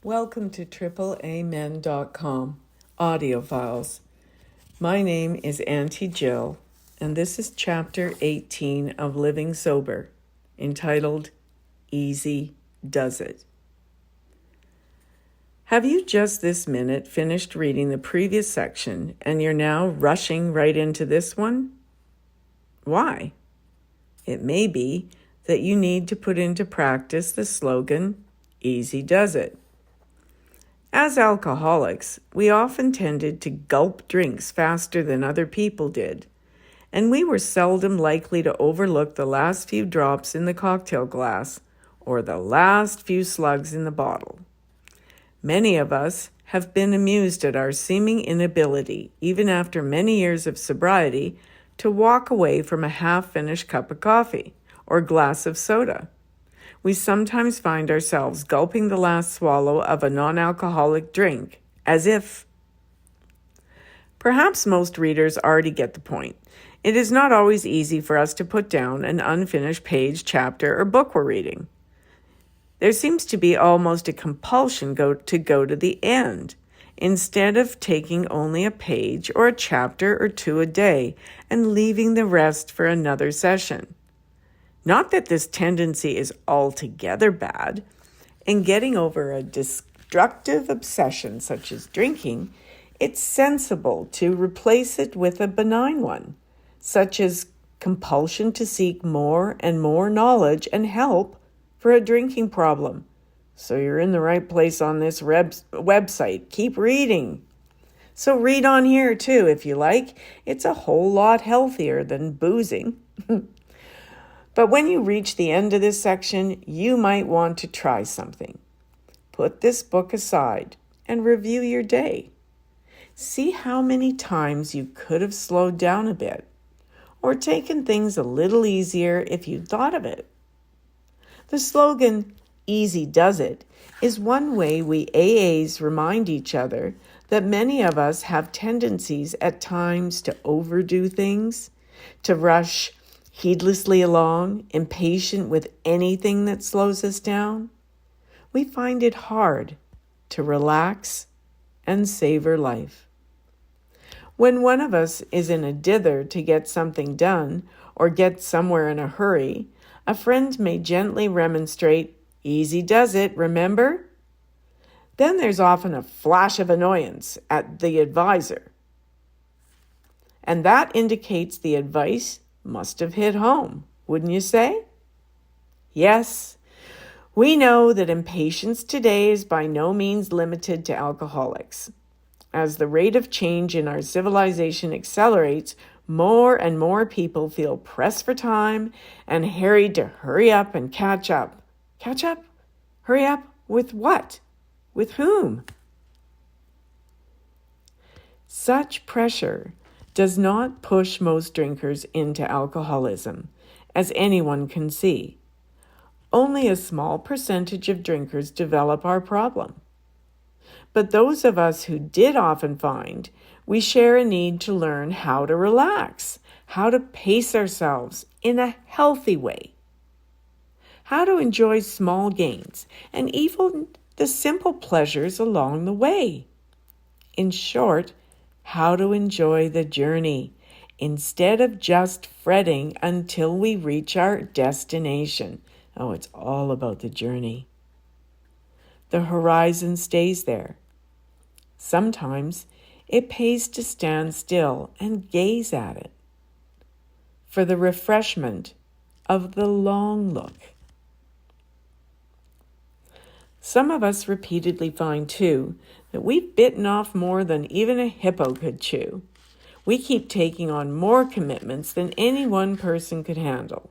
Welcome to AAAmen.com audio files. My name is Auntie Jill, and this is Chapter 18 of Living Sober, entitled Easy Does It. Have you just this minute finished reading the previous section and you're now rushing right into this one? Why? It may be that you need to put into practice the slogan, Easy Does It. As alcoholics, we often tended to gulp drinks faster than other people did, and we were seldom likely to overlook the last few drops in the cocktail glass or the last few slugs in the bottle. Many of us have been amused at our seeming inability, even after many years of sobriety, to walk away from a half-finished cup of coffee or glass of soda. We sometimes find ourselves gulping the last swallow of a non-alcoholic drink, as if. Perhaps most readers already get the point. It is not always easy for us to put down an unfinished page, chapter, or book we're reading. There seems to be almost a compulsion to go to the end, instead of taking only a page or a chapter or two a day and leaving the rest for another session. Not that this tendency is altogether bad. In getting over a destructive obsession such as drinking, it's sensible to replace it with a benign one, such as compulsion to seek more and more knowledge and help for a drinking problem. So you're in the right place on this website. Keep reading. So read on here too, if you like. It's a whole lot healthier than boozing. But when you reach the end of this section, you might want to try something. Put this book aside and review your day. See how many times you could have slowed down a bit or taken things a little easier if you'd thought of it. The slogan, Easy Does It, is one way we AAs remind each other that many of us have tendencies at times to overdo things, to rush heedlessly along, impatient with anything that slows us down. We find it hard to relax and savor life. When one of us is in a dither to get something done or get somewhere in a hurry, a friend may gently remonstrate, "Easy does it, remember?" Then there's often a flash of annoyance at the advisor. And that indicates the advice must have hit home, wouldn't you say? Yes, we know that impatience today is by no means limited to alcoholics. As the rate of change in our civilization accelerates, more and more people feel pressed for time and harried to hurry up and catch up. Catch up? Hurry up? With what? With whom? Such pressure does not push most drinkers into alcoholism, as anyone can see. Only a small percentage of drinkers develop our problem. But those of us who did often find we share a need to learn how to relax, how to pace ourselves in a healthy way, how to enjoy small gains, and even the simple pleasures along the way. In short, how to enjoy the journey instead of just fretting until we reach our destination. Oh, it's all about the journey. The horizon stays there. Sometimes it pays to stand still and gaze at it for the refreshment of the long look. Some of us repeatedly find, too, that we've bitten off more than even a hippo could chew. We keep taking on more commitments than any one person could handle.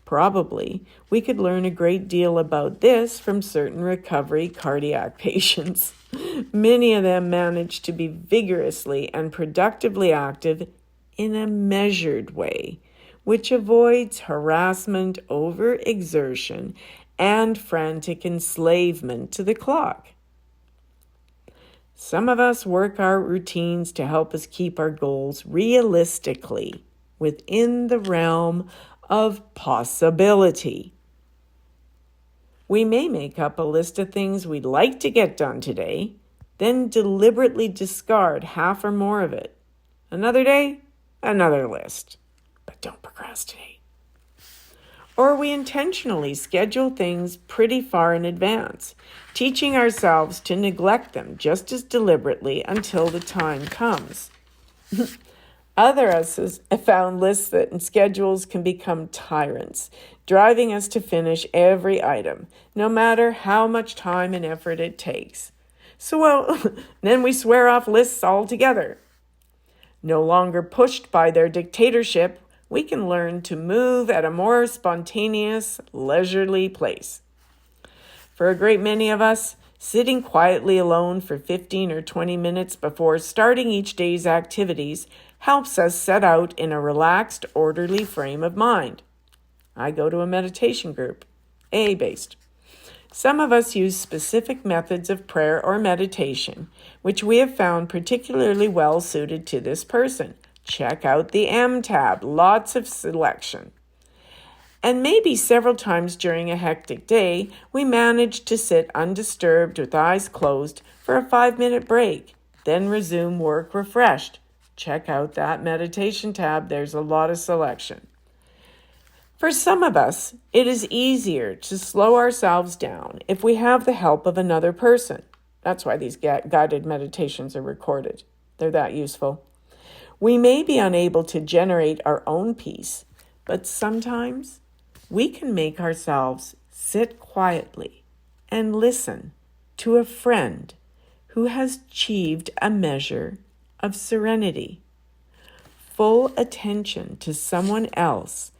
Probably, we could learn a great deal about this from certain recovery cardiac patients. Many of them manage to be vigorously and productively active in a measured way, which avoids harassment, overexertion, and frantic enslavement to the clock. Some of us work our routines to help us keep our goals realistically within the realm of possibility. We may make up a list of things we'd like to get done today, then deliberately discard half or more of it. Another day, another list. But don't procrastinate. Or we intentionally schedule things pretty far in advance, teaching ourselves to neglect them just as deliberately until the time comes. Others have found lists and schedules can become tyrants, driving us to finish every item, no matter how much time and effort it takes. So, then we swear off lists altogether. No longer pushed by their dictatorship, we can learn to move at a more spontaneous, leisurely pace. For a great many of us, sitting quietly alone for 15 or 20 minutes before starting each day's activities helps us set out in a relaxed, orderly frame of mind. I go to a meditation group, AA-based. Some of us use specific methods of prayer or meditation, which we have found particularly well suited to this person. Check out the M tab, lots of selection. And maybe several times during a hectic day, we manage to sit undisturbed with eyes closed for a 5-minute break, then resume work refreshed. Check out that meditation tab, there's a lot of selection. For some of us, it is easier to slow ourselves down if we have the help of another person. That's why these guided meditations are recorded. They're that useful. We may be unable to generate our own peace, but sometimes we can make ourselves sit quietly and listen to a friend who has achieved a measure of serenity. Full attention to someone else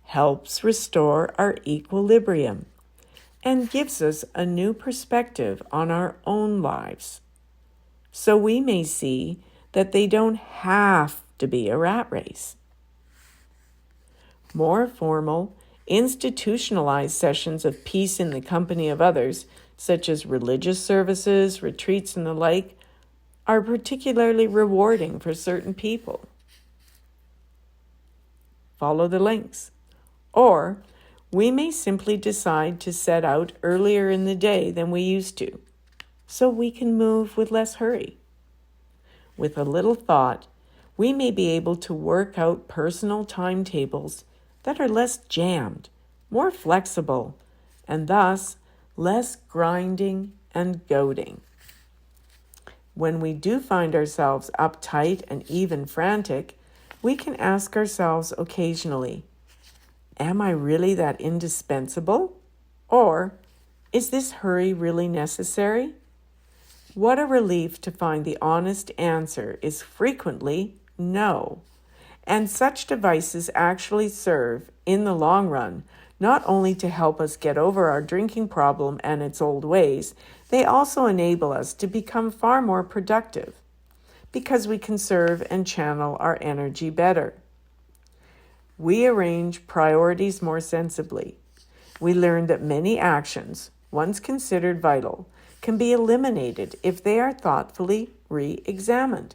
helps restore our equilibrium and gives us a new perspective on our own lives. So we may see that they don't have to be a rat race. More formal, institutionalized sessions of peace in the company of others, such as religious services, retreats, and the like, are particularly rewarding for certain people. Follow the links. Or we may simply decide to set out earlier in the day than we used to, so we can move with less hurry. With a little thought, we may be able to work out personal timetables that are less jammed, more flexible, and thus less grinding and goading. When we do find ourselves uptight and even frantic, we can ask ourselves occasionally, am I really that indispensable? Or is this hurry really necessary? What a relief to find the honest answer is frequently no. And such devices actually serve, in the long run, not only to help us get over our drinking problem and its old ways, they also enable us to become far more productive because we can serve and channel our energy better. We arrange priorities more sensibly. We learn that many actions, once considered vital, can be eliminated if they are thoughtfully re-examined.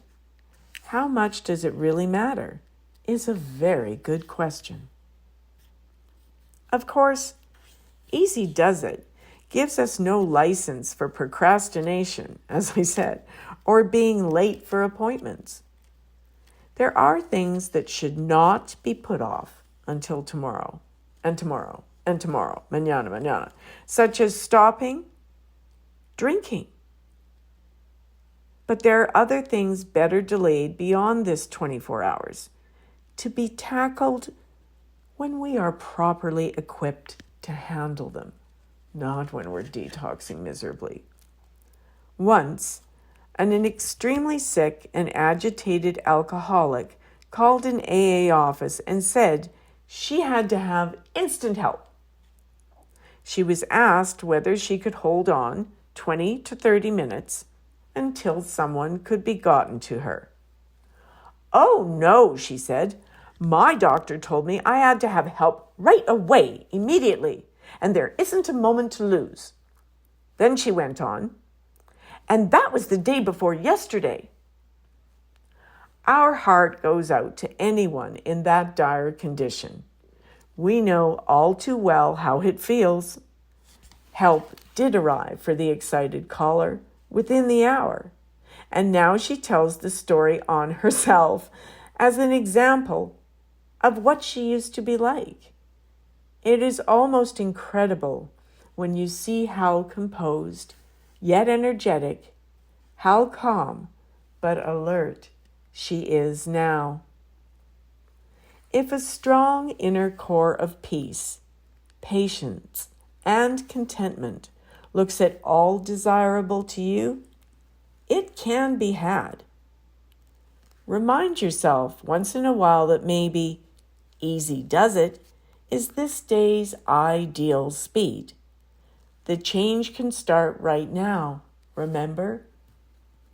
How much does it really matter? Is a very good question. Of course, easy does it gives us no license for procrastination, as I said, or being late for appointments. There are things that should not be put off until tomorrow, and tomorrow, and tomorrow, mañana, such as stopping drinking. But there are other things better delayed beyond this 24 hours, to be tackled when we are properly equipped to handle them, not when we're detoxing miserably. Once, an extremely sick and agitated alcoholic called an AA office and said she had to have instant help. She was asked whether she could hold on 20 to 30 minutes until someone could be gotten to her. "Oh no," she said. "My doctor told me I had to have help right away, immediately, and there isn't a moment to lose." Then she went on, "And that was the day before yesterday." Our heart goes out to anyone in that dire condition. We know all too well how it feels. Help did arrive for the excited caller within the hour, and now she tells the story on herself as an example of what she used to be like. It is almost incredible when you see how composed, yet energetic, how calm, but alert she is now. If a strong inner core of peace, patience, and contentment looks at all desirable to you, it can be had. Remind yourself once in a while that maybe easy does it is this day's ideal speed. The change can start right now. Remember,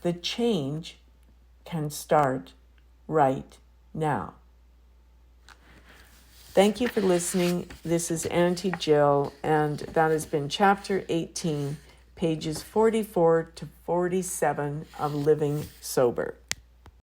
the change can start right now. Thank you for listening. This is Auntie Jill, and that has been Chapter 18, pages 44 to 47 of Living Sober.